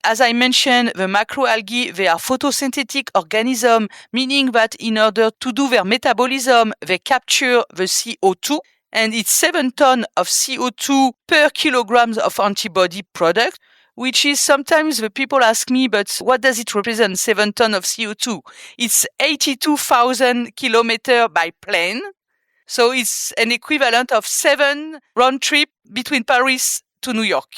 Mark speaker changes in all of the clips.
Speaker 1: as I mentioned, the macroalgae, they are photosynthetic organisms, meaning that in order to do their metabolism, they capture the CO2, and it's 7 tons of CO2 per kilograms of antibody product, which is sometimes the people ask me, but what does it represent, 7 tons of CO2? It's 82,000 kilometers by plane. So it's an equivalent of 7 round trip between Paris to New York.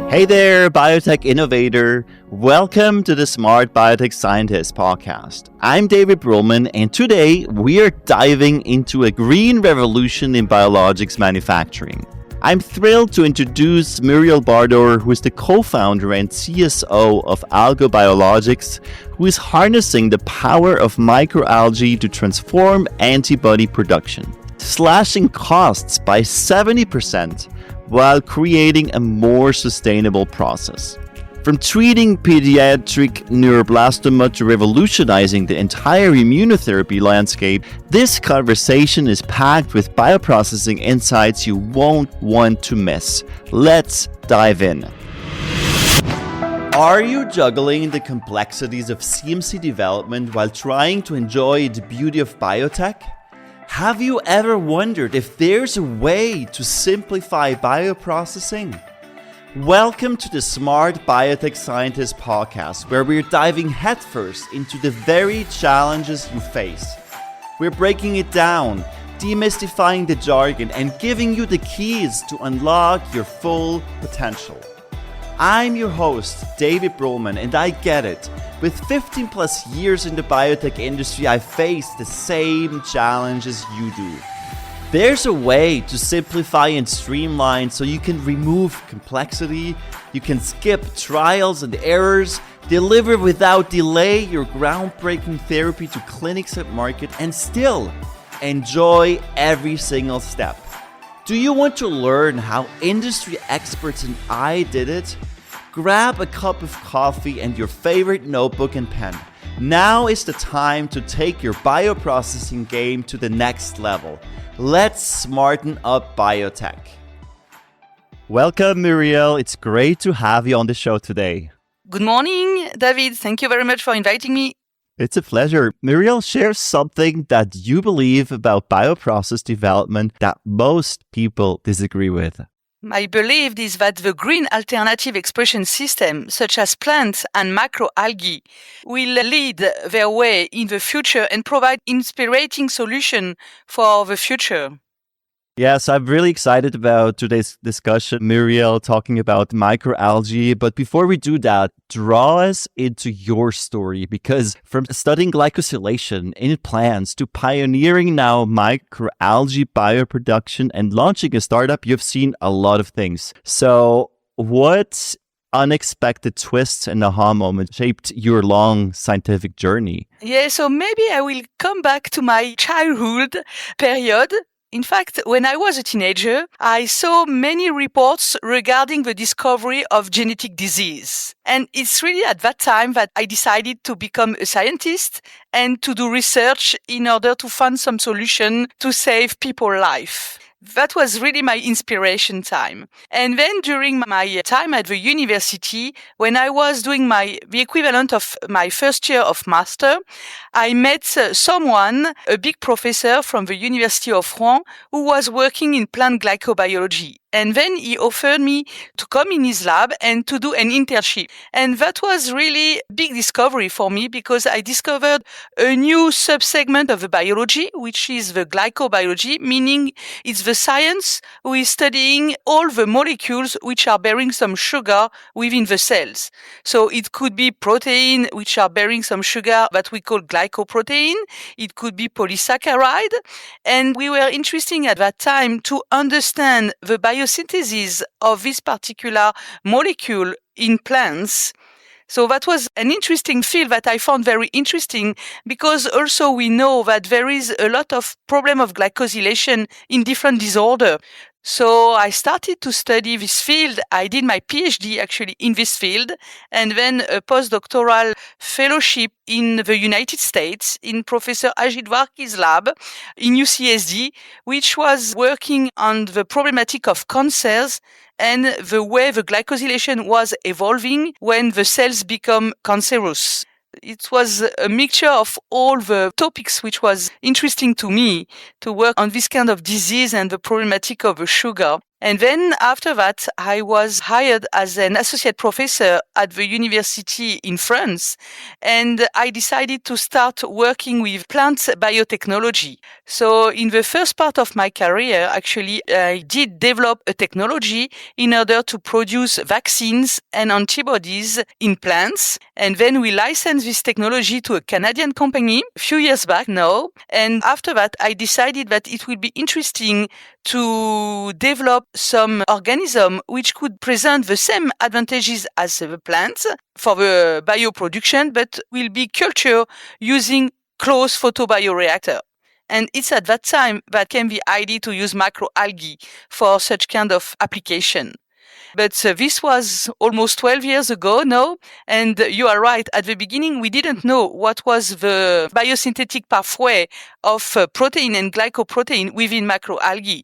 Speaker 2: Hey there, biotech innovator. Welcome to the Smart Biotech Scientist podcast. I'm David Brühlmann, and today we are diving into a green revolution in biologics manufacturing. I'm thrilled to introduce Muriel Bardor, who is the co-founder and CSO of Alga Biologics, who is harnessing the power of microalgae to transform antibody production, slashing costs by 70% while creating a more sustainable process. From treating pediatric neuroblastoma to revolutionizing the entire immunotherapy landscape, this conversation is packed with bioprocessing insights you won't want to miss. Let's dive in. Are you juggling the complexities of CMC development while trying to enjoy the beauty of biotech? Have you ever wondered if there's a way to simplify bioprocessing? Welcome to the Smart Biotech Scientist podcast, where we're diving headfirst into the very challenges you face. We're breaking it down, demystifying the jargon, and giving you the keys to unlock your full potential. I'm your host, David Brühlmann, and I get it. With 15 plus years in the biotech industry, I face the same challenges you do. There's a way to simplify and streamline so you can remove complexity, you can skip trials and errors, deliver without delay your groundbreaking therapy to clinics at market, and still enjoy every single step. Do you want to learn how industry experts and I did it? Grab a cup of coffee and your favorite notebook and pen. Now is the time to take your bioprocessing game to the next level. Let's smarten up biotech. Welcome, Muriel. It's great to have you on the show today.
Speaker 1: Good morning, David. Thank you very much for inviting me.
Speaker 2: It's a pleasure. Muriel, share something that you believe about bioprocess development that most people disagree with.
Speaker 1: My belief is that the green alternative expression system, such as plants and macroalgae, will lead their way in the future and provide inspiring solutions for the future.
Speaker 2: Yes, I'm really excited about today's discussion, Muriel, talking about microalgae. But before we do that, draw us into your story, because from studying glycosylation in plants to pioneering now microalgae bioproduction and launching a startup, you've seen a lot of things. So what unexpected twists and aha moments shaped your long scientific journey?
Speaker 1: Yeah, so maybe I will come back to my childhood period. In fact, when I was a teenager, I saw many reports regarding the discovery of genetic disease. And it's really at that time that I decided to become a scientist and to do research in order to find some solution to save people's life. That was really my inspiration time. And then during my time at the university, when I was doing the equivalent of my first year of master, I met someone, a big professor from the University of Rouen, who was working in plant glycobiology. And then he offered me to come in his lab and to do an internship. And that was really a big discovery for me, because I discovered a new subsegment of the biology, which is the glycobiology, meaning it's the science who is studying all the molecules which are bearing some sugar within the cells. So it could be protein which are bearing some sugar that we call glycoprotein. It could be polysaccharide. And we were interested at that time to understand the biosynthesis of this particular molecule in plants. So that was an interesting field that I found very interesting, because also we know that there is a lot of problem of glycosylation in different disorders. So I started to study this field. I did my PhD actually in this field, and then a postdoctoral fellowship in the United States in Professor Ajit Varki's lab in UCSD, which was working on the problematic of cancers and the way the glycosylation was evolving when the cells become cancerous. It was a mixture of all the topics which was interesting to me to work on this kind of disease and the problematic of the sugar. And then after that, I was hired as an associate professor at the university in France. And I decided to start working with plant biotechnology. So in the first part of my career, actually, I did develop a technology in order to produce vaccines and antibodies in plants. And then we licensed this technology to a Canadian company a few years back now. And after that, I decided that it would be interesting to develop some organism which could present the same advantages as the plants for the bioproduction, but will be cultured using closed photobioreactor. And it's at that time that came the idea to use microalgae for such kind of application. But this was almost 12 years ago now. And you are right. At the beginning, we didn't know what was the biosynthetic pathway of protein and glycoprotein within microalgae.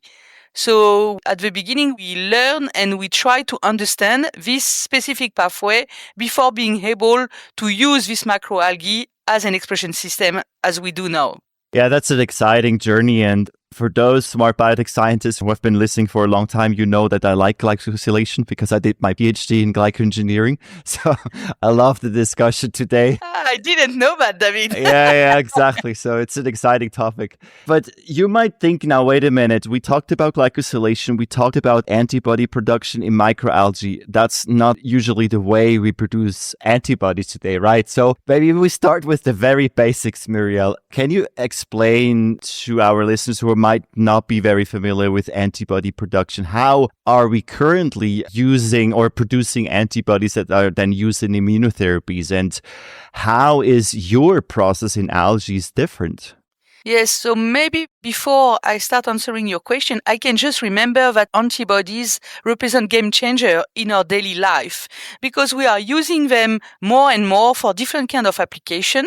Speaker 1: So at the beginning, we learn and we try to understand this specific pathway before being able to use this microalgae as an expression system as we do now.
Speaker 2: Yeah, that's an exciting journey. And for those smart biotech scientists who have been listening for a long time, you know that I like glycosylation because I did my PhD in glycoengineering. So I love the discussion today.
Speaker 1: I didn't know that, David.
Speaker 2: Yeah, exactly. So it's an exciting topic. But you might think now, wait a minute, we talked about glycosylation, we talked about antibody production in microalgae. That's not usually the way we produce antibodies today, right? So maybe we start with the very basics, Muriel. Can you explain to our listeners who might not be very familiar with antibody production, how are we currently using or producing antibodies that are then used in immunotherapies, and how is your process in algae different?
Speaker 1: Yes, so maybe before I start answering your question, I can just remember that antibodies represent game changer in our daily life because we are using them more and more for different kind of application,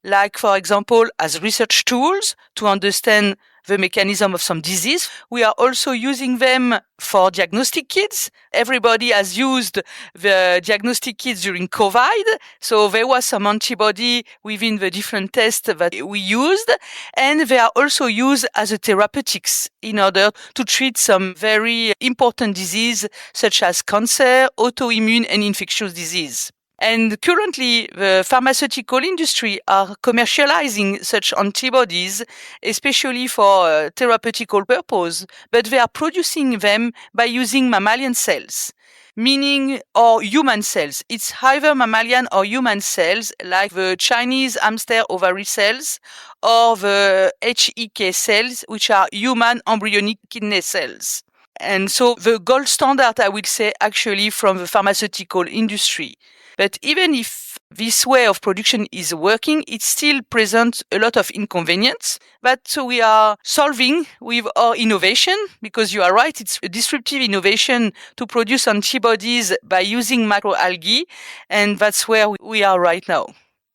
Speaker 1: like for example, as research tools to understand the mechanism of some disease. We are also using them for diagnostic kits. Everybody has used the diagnostic kits during COVID. So there was some antibody within the different tests that we used. And they are also used as a therapeutics in order to treat some very important disease such as cancer, autoimmune and infectious disease. And currently, the pharmaceutical industry are commercializing such antibodies, especially for therapeutical purpose, but they are producing them by using mammalian cells, meaning or human cells. It's either mammalian or human cells, like the Chinese hamster ovary cells or the HEK cells, which are human embryonic kidney cells. And so the gold standard, I would say, actually from the pharmaceutical industry. But even if this way of production is working, it still presents a lot of inconvenience that we are solving with our innovation, because you are right, it's a disruptive innovation to produce antibodies by using microalgae, and that's where we are right now.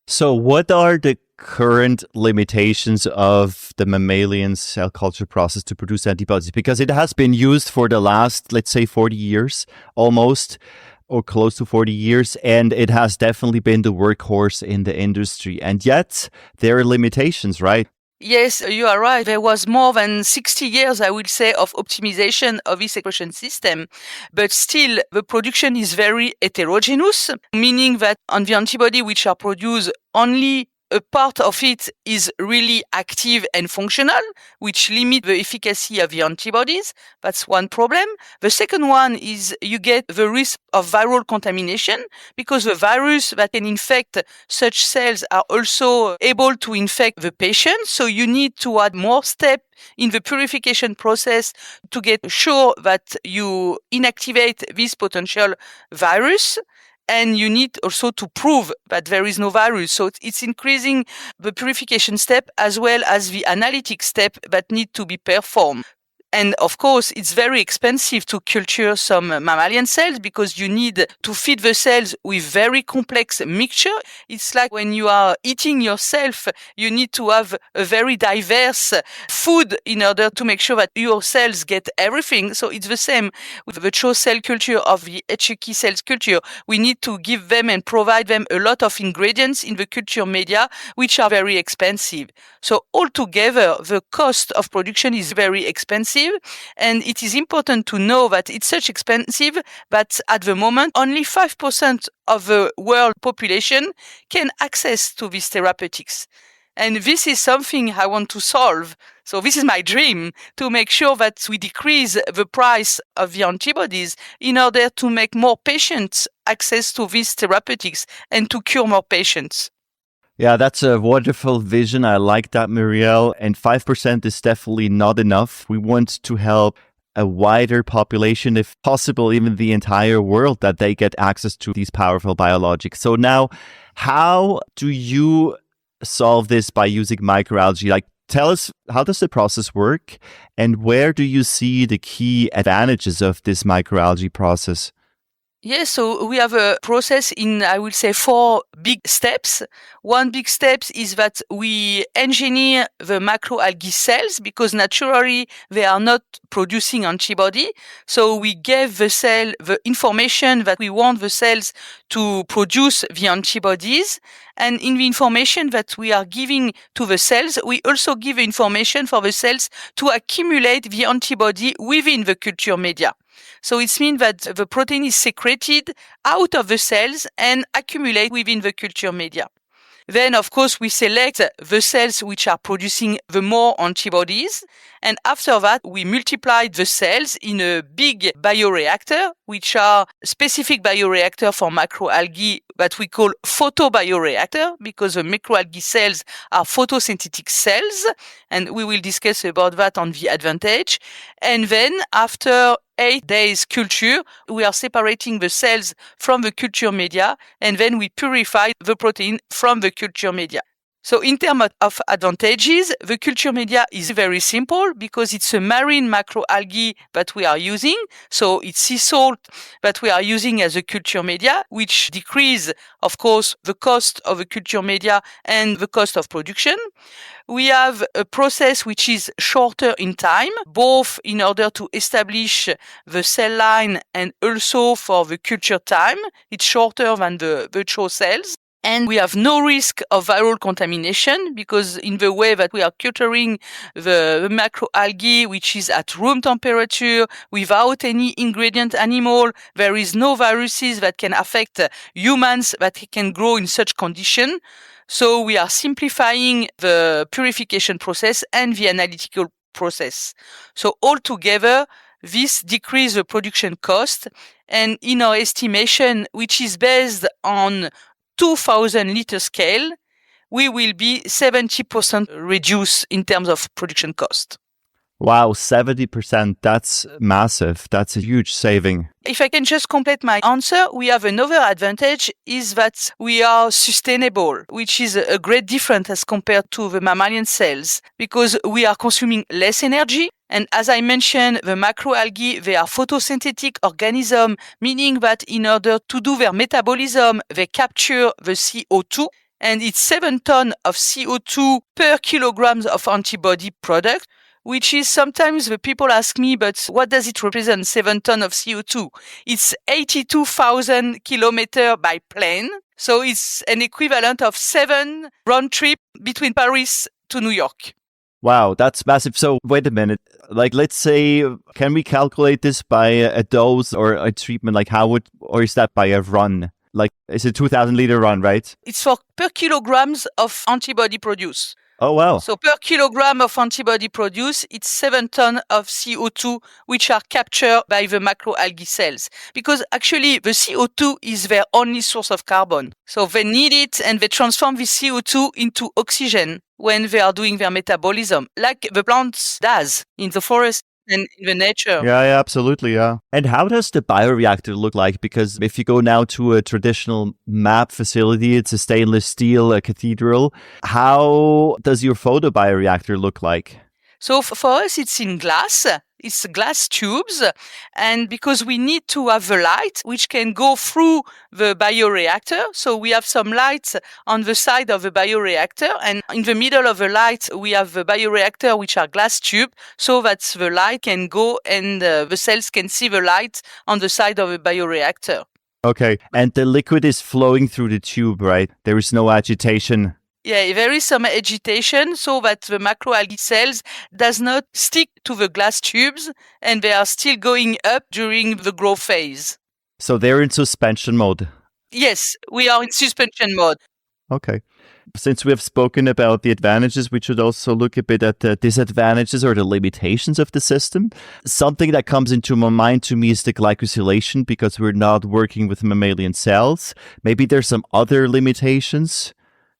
Speaker 2: So what are the current limitations of the mammalian cell culture process to produce antibodies? Because it has been used for the last, let's say, 40 years almost, or close to 40 years, and it has definitely been the workhorse in the industry. And yet, there are limitations, right?
Speaker 1: Yes, you are right. There was more than 60 years, I would say, of optimization of this expression system. But still, the production is very heterogeneous, meaning that on the antibody which are produced, only a part of it is really active and functional, which limit the efficacy of the antibodies. That's one problem. The second one is you get the risk of viral contamination, because the virus that can infect such cells are also able to infect the patient. So you need to add more steps in the purification process to get sure that you inactivate this potential virus. And you need also to prove that there is no virus. So it's increasing the purification step as well as the analytic step that need to be performed. And of course, it's very expensive to culture some mammalian cells because you need to feed the cells with very complex mixture. It's like when you are eating yourself, you need to have a very diverse food in order to make sure that your cells get everything. So it's the same with the CHO cell culture of the HEK cells culture. We need to give them and provide them a lot of ingredients in the culture media, which are very expensive. So altogether, the cost of production is very expensive. And it is important to know that it's such expensive that at the moment, only 5% of the world population can access to these therapeutics. And this is something I want to solve. So this is my dream, to make sure that we decrease the price of the antibodies in order to make more patients access to these therapeutics and to cure more patients.
Speaker 2: Yeah, that's a wonderful vision. I like that, Muriel. And 5% is definitely not enough. We want to help a wider population, if possible, even the entire world, that they get access to these powerful biologics. So now, how do you solve this by using microalgae? Like, tell us, how does the process work? And where do you see the key advantages of this microalgae process?
Speaker 1: Yes, so we have a process in, I would say, 4 big steps. One big step is that we engineer the macroalgae cells because naturally they are not producing antibody. So we give the cell the information that we want the cells to produce the antibodies. And in the information that we are giving to the cells, we also give information for the cells to accumulate the antibody within the culture media. So it means that the protein is secreted out of the cells and accumulate within the culture media. Then, of course, we select the cells which are producing the more antibodies. And after that, we multiply the cells in a big bioreactor, which are specific bioreactor for macroalgae that we call photobioreactor, because the microalgae cells are photosynthetic cells. And we will discuss about that on the advantage. And then after 8 days culture, we are separating the cells from the culture media, and then we purify the protein from the culture media. So in terms of advantages, the culture media is very simple because it's a marine macroalgae that we are using. So it's sea salt that we are using as a culture media, which decrease, of course, the cost of the culture media and the cost of production. We have a process which is shorter in time, both in order to establish the cell line and also for the culture time. It's shorter than the CHO cells. And we have no risk of viral contamination because in the way that we are culturing the macroalgae, which is at room temperature, without any ingredient animal, there is no viruses that can affect humans that can grow in such condition. So we are simplifying the purification process and the analytical process. So altogether, this decreases the production cost. And in our estimation, which is based on 2,000 liter scale, we will be 70% reduced in terms of production cost.
Speaker 2: Wow, 70%. That's massive. That's a huge saving.
Speaker 1: If I can just complete my answer, we have another advantage is that we are sustainable, which is a great difference as compared to the mammalian cells because we are consuming less energy. And as I mentioned, the macroalgae, they are photosynthetic organisms, meaning that in order to do their metabolism, they capture the CO2. And it's 7 tons of CO2 per kilograms of antibody product, which is sometimes the people ask me, but what does it represent, 7 tons of CO2? It's 82,000 kilometers by plane. So it's an equivalent of 7 round trip between Paris to New York.
Speaker 2: Wow, that's massive. So wait a minute. Like, let's say, can we calculate this by a dose or a treatment? Like or is that by a run? Like, it's a 2,000 liter run, right?
Speaker 1: It's for per kilograms of antibody produced.
Speaker 2: Oh, wow.
Speaker 1: So per kilogram of antibody produced, it's 7 tons of CO2, which are captured by the macroalgae cells. Because actually, the CO2 is their only source of carbon. So they need it and they transform the CO2 into oxygen when they are doing their metabolism, like the plants does in the forest and in the nature.
Speaker 2: Yeah, absolutely, yeah. And how does the bioreactor look like? Because if you go now to a traditional MAP facility, it's a stainless steel cathedral. How does your photobioreactor look like?
Speaker 1: So for us, it's in glass. It's glass tubes. And because we need to have the light, which can go through the bioreactor. So we have some light on the side of the bioreactor. And in the middle of the light, we have the bioreactor, which are glass tube, so that the light can go and the cells can see the light on the side of the bioreactor.
Speaker 2: Okay. And the liquid is flowing through the tube, right? There is no agitation.
Speaker 1: Yeah, there is some agitation so that the macroalgae cells does not stick to the glass tubes and they are still going up during the growth phase.
Speaker 2: So they're in suspension mode.
Speaker 1: Yes, we are in suspension mode.
Speaker 2: Okay. Since we have spoken about the advantages, we should also look a bit at the disadvantages or the limitations of the system. Something that comes into my mind to me is the glycosylation, because we're not working with mammalian cells. Maybe there's some other limitations.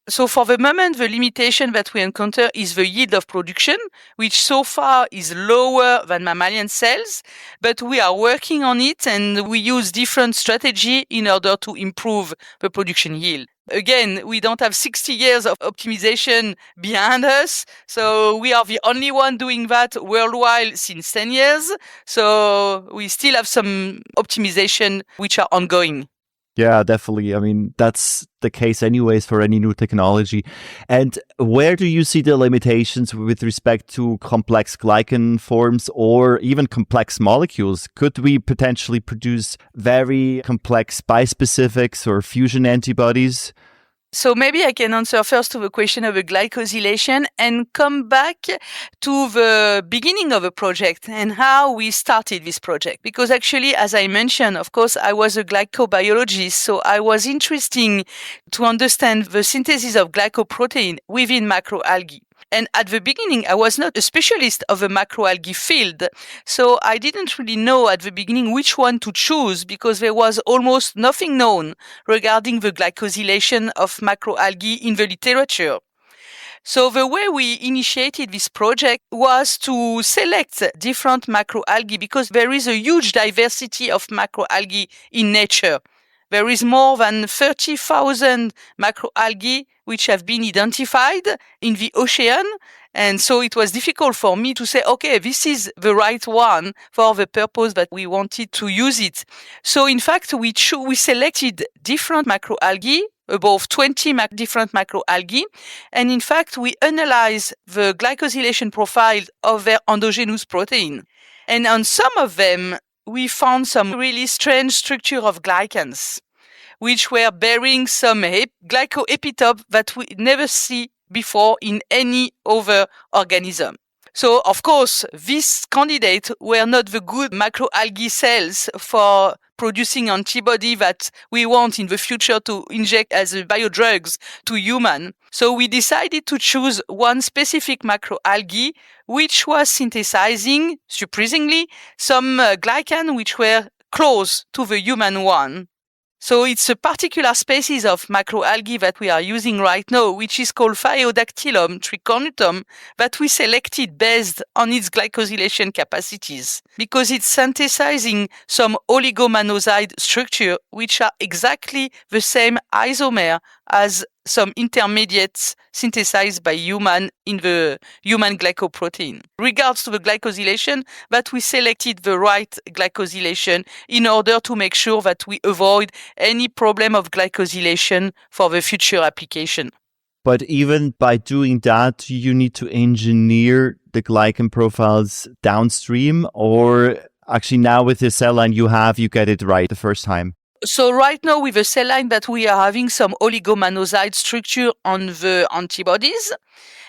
Speaker 1: So for the moment, the limitation that we encounter is the yield of production, which so far is lower than mammalian cells, but we are working on it and we use different strategy in order to improve the production yield. Again, we don't have 60 years of optimization behind us, so we are the only one doing that worldwide since 10 years, so we still have some optimization which are ongoing.
Speaker 2: Yeah, definitely. I mean, that's the case anyways for any new technology. And where do you see the limitations with respect to complex glycan forms or even complex molecules? Could we potentially produce very complex bispecifics or fusion antibodies?
Speaker 1: So maybe I can answer first to the question of the glycosylation and come back to the beginning of the project and how we started this project. Because actually, as I mentioned, of course, I was a glycobiologist, so I was interested to understand the synthesis of glycoprotein within macroalgae. And at the beginning, I was not a specialist of the macroalgae field. So I didn't really know at the beginning which one to choose because there was almost nothing known regarding the glycosylation of macroalgae in the literature. So the way we initiated this project was to select different macroalgae because there is a huge diversity of macroalgae in nature. There is more than 30,000 macroalgae which have been identified in the ocean. And so it was difficult for me to say, okay, this is the right one for the purpose that we wanted to use it. So in fact, we selected different macroalgae, above 20 different macroalgae. And in fact, we analyzed the glycosylation profile of their endogenous protein. And on some of them, we found some really strange structure of glycans, which were bearing some glycoepitope that we never see before in any other organism. So, of course, these candidates were not the good macroalgae cells for producing antibody that we want in the future to inject as biodrugs to human. So we decided to choose one specific macroalgae which was synthesizing, surprisingly, some glycan which were close to the human one. So it's a particular species of macroalgae that we are using right now, which is called Phaeodactylum tricornutum, that we selected based on its glycosylation capacities, because it's synthesizing some oligomonoside structure, which are exactly the same isomer as some intermediates synthesized by human in the human glycoprotein. Regards to the glycosylation, that we selected the right glycosylation in order to make sure that we avoid any problem of glycosylation for the future application.
Speaker 2: But even by doing that, you need to engineer the glycan profiles downstream, or actually now with the cell line you get it right the first time?
Speaker 1: So right now with the cell line that we are having some oligomonoside structure on the antibodies,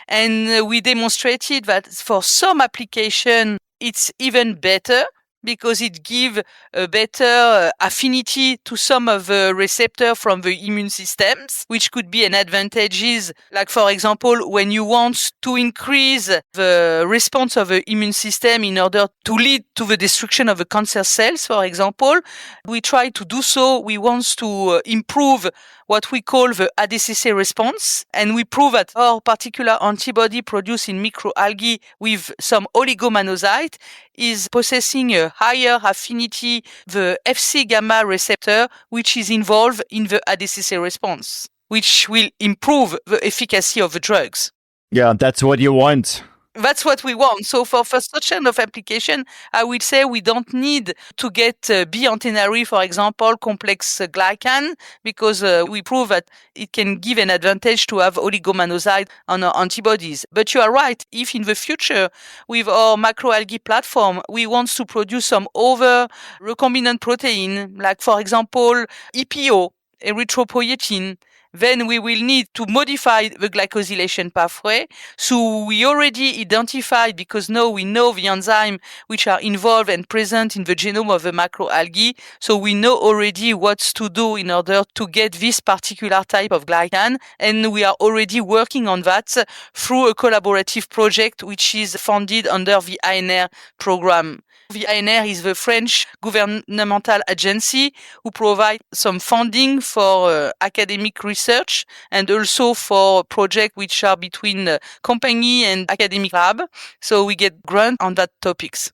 Speaker 1: and we demonstrated that for some application it's even better because it gives a better affinity to some of the receptor from the immune systems, which could be an advantages. Like, for example, when you want to increase the response of the immune system in order to lead to the destruction of the cancer cells, for example, we try to do so. We want to improve what we call the ADCC response, and we prove that our particular antibody produced in microalgae with some oligomonoside is possessing a higher affinity, the Fc gamma receptor, which is involved in the ADCC response, which will improve the efficacy of the drugs.
Speaker 2: Yeah, that's what you want.
Speaker 1: That's what we want. So for such kind of application, I would say we don't need to get biantennary, for example, complex glycan, because we prove that it can give an advantage to have oligomonoside on our antibodies. But you are right. If in the future, with our microalgae platform, we want to produce some other recombinant protein, like, for example, EPO, erythropoietin, then we will need to modify the glycosylation pathway. So we already identified, because now we know the enzyme which are involved and present in the genome of the macroalgae. So we know already what to do in order to get this particular type of glycan. And we are already working on that through a collaborative project which is funded under the ANR program. The ANR is the French governmental agency who provides some funding for academic research and also for projects which are between company and academic lab. So we get grant on that topics.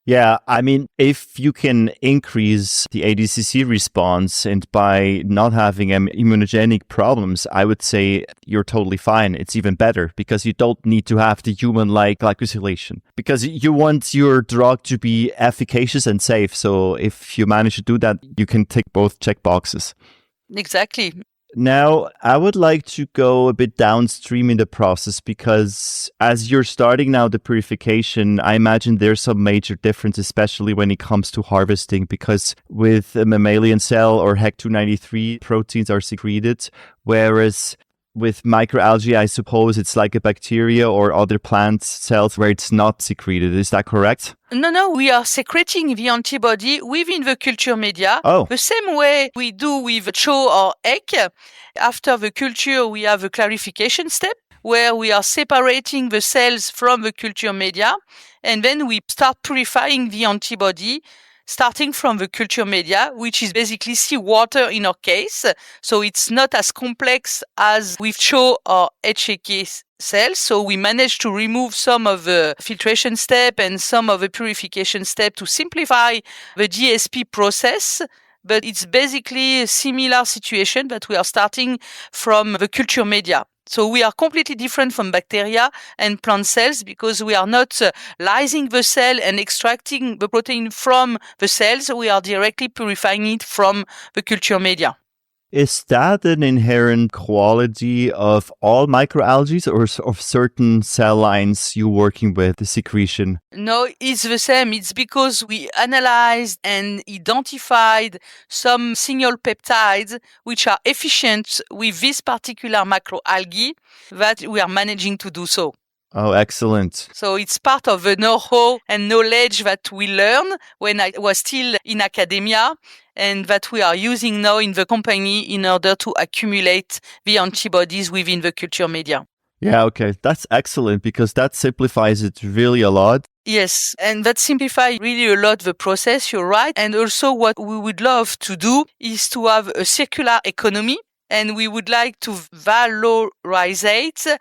Speaker 2: Yeah, I mean, if you can increase the ADCC response and by not having immunogenic problems, I would say you're totally fine. It's even better because you don't need to have the human-like glycosylation because you want your drug to be efficacious and safe. So if you manage to do that, you can tick both check boxes.
Speaker 1: Exactly.
Speaker 2: Now, I would like to go a bit downstream in the process because as you're starting now the purification, I imagine there's some major difference, especially when it comes to harvesting, because with a mammalian cell or HEC293 proteins are secreted, whereas with microalgae, I suppose it's like a bacteria or other plant cells where it's not secreted. Is that correct?
Speaker 1: No, we are secreting the antibody within the culture media. The same way we do with CHO or EC. After the culture, we have a clarification step where we are separating the cells from the culture media. And then we start purifying the antibody, starting from the culture media, which is basically seawater in our case. So it's not as complex as with CHO or HEK cells. So we managed to remove some of the filtration step and some of the purification step to simplify the GSP process. But it's basically a similar situation that we are starting from the culture media. So we are completely different from bacteria and plant cells because we are not lysing the cell and extracting the protein from the cells. We are directly purifying it from the culture media.
Speaker 2: Is that an inherent quality of all microalgae or of certain cell lines you're working with, the secretion?
Speaker 1: No, it's the same. It's because we analyzed and identified some single peptides which are efficient with this particular macroalgae that we are managing to do so.
Speaker 2: Oh, excellent.
Speaker 1: So it's part of the know-how and knowledge that we learned when I was still in academia and that we are using now in the company in order to accumulate the antibodies within the culture media.
Speaker 2: Yeah, okay. That's excellent because that simplifies it really a lot.
Speaker 1: Yes, and that simplifies really a lot the process, you're right. And also what we would love to do is to have a circular economy. And we would like to valorize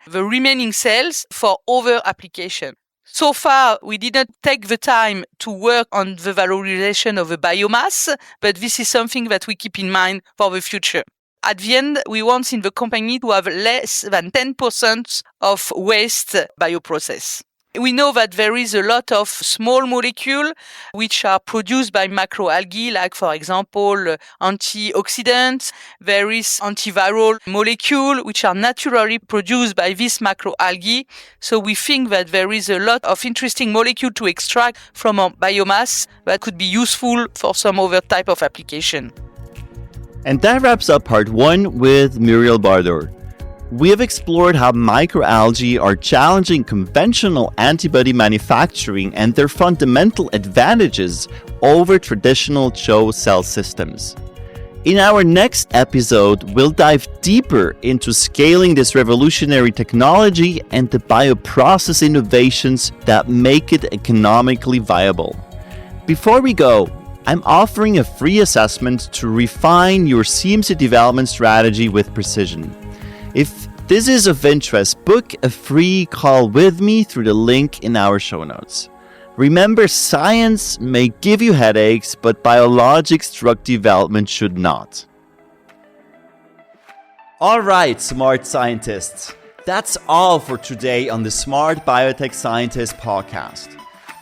Speaker 1: the remaining cells for other application. So far, we didn't take the time to work on the valorization of the biomass, but this is something that we keep in mind for the future. At the end, we want in the company to have less than 10% of waste bioprocess. We know that there is a lot of small molecules which are produced by macroalgae, like, for example, antioxidants. There is antiviral molecule which are naturally produced by this macroalgae. So we think that there is a lot of interesting molecule to extract from our biomass that could be useful for some other type of application.
Speaker 2: And that wraps up part 1 with Muriel Bardor. We have explored how microalgae are challenging conventional antibody manufacturing and their fundamental advantages over traditional CHO cell systems. In our next episode, we'll dive deeper into scaling this revolutionary technology and the bioprocess innovations that make it economically viable. Before we go, I'm offering a free assessment to refine your CMC development strategy with precision. If this is of interest, book a free call with me through the link in our show notes. Remember, science may give you headaches, but biologics drug development should not. All right, smart scientists. That's all for today on the Smart Biotech Scientist podcast.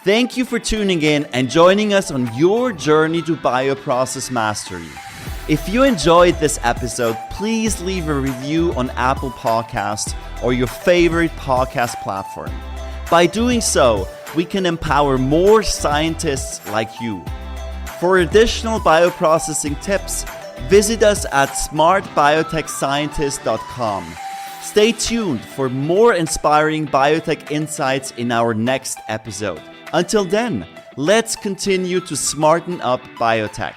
Speaker 2: Thank you for tuning in and joining us on your journey to bioprocess mastery. If you enjoyed this episode, please leave a review on Apple Podcasts or your favorite podcast platform. By doing so, we can empower more scientists like you. For additional bioprocessing tips, visit us at smartbiotechscientist.com. Stay tuned for more inspiring biotech insights in our next episode. Until then, let's continue to smarten up biotech.